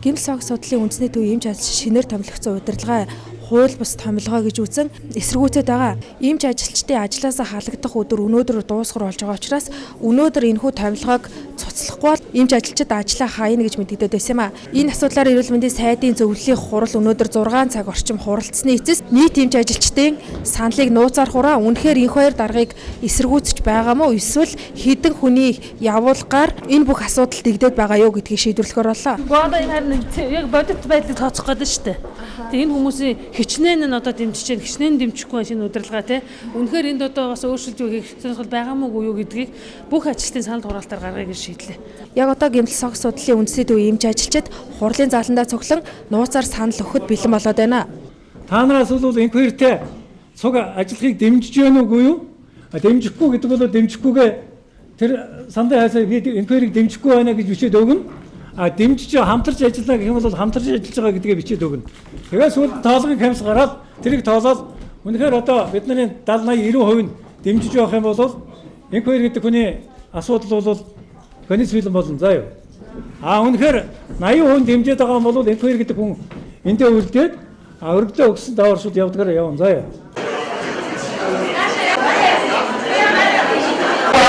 Гэмэл сог судлалын үндэсний төв эмч ажил шинээр томилогдсон удирдлагаа хууль бус томилгоо гэж үзэн эсэргүүцээд байгаа. Эмч ажилчдын ажлаасаа халагдах өдөр өнөөдөр дуусгар болж байгаа учраас өнөөдөр энэхүү томилгоог цуцлахгүй бол эмч ажилчид ажлаа хаана гэж мэдэгдээд байсан юм а. Энэ асуудлаар эрүүл мэндийн сайдын зөвлөлийн хурал өнөөдөр 6 цаг орчим хуралдсны эцэст нийт эмч ажилчдын саналыг нууцаар хураа үнэхээр энэ хоёр даргыг эсэргүүцэж байгаа мó эсвэл хідэн хүний явуулгаар энэ бүх асуудал дэгдээд байгаа юу гэдгийг шийдвэрлэхээр боллоо. Одоо энэ харин яг бодит байдлыг тооцох гэдэг шүү дээ. Тэгээ энэ хүмүүсийн хичнээн нь одоо дэмжиж чинь хичнээн дэмжихгүй шинэ удирдлага тий. Үнэхээр энд одоо бас өөрчлөлт хийх сонирхол байгаа мó юу гэдгийг бүх ажилтны санал хураалтаар гаргая гэж шийдлээ. Яг одоо гэмтэл сог судлалын үндэсний төв эмч ажилчид хурлын зааландаа цуглан нууцаар санал өгөхөд бэлэн болоод байна. Та нараас бол инквайртэй цуг ажиллахыг дэмжиж байна уугүй юу? Дэмжихгүй гэдэг бол дэмжихгүйгээ тэр сандаа хайсаа би инквайрыг дэмжихгүй байна гэж бичээд өгнө. Дэмжиж хамтарч ажиллана гэх юм бол хамтарч ажиллаж байгаа гэдгээ бичээд өгнө. Тэгээд сүүл тоолгын камс гараад тэрийг тоолоод үнэхээр одоо бидний 70-80-90% нь дэмжиж явах юм бол инквайр гэдэг хүний асуудал бол концептуал болно заа юу. Үнэхээр 80% дэмжиж байгаа юм бол инквайр гэдэг хүн эндээ үлдээд өргөдлөө өгсөн даваар шууд явдгаар явна заа юу.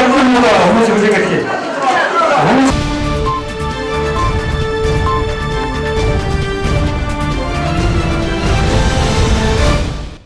Хүмүүс үлдээгээд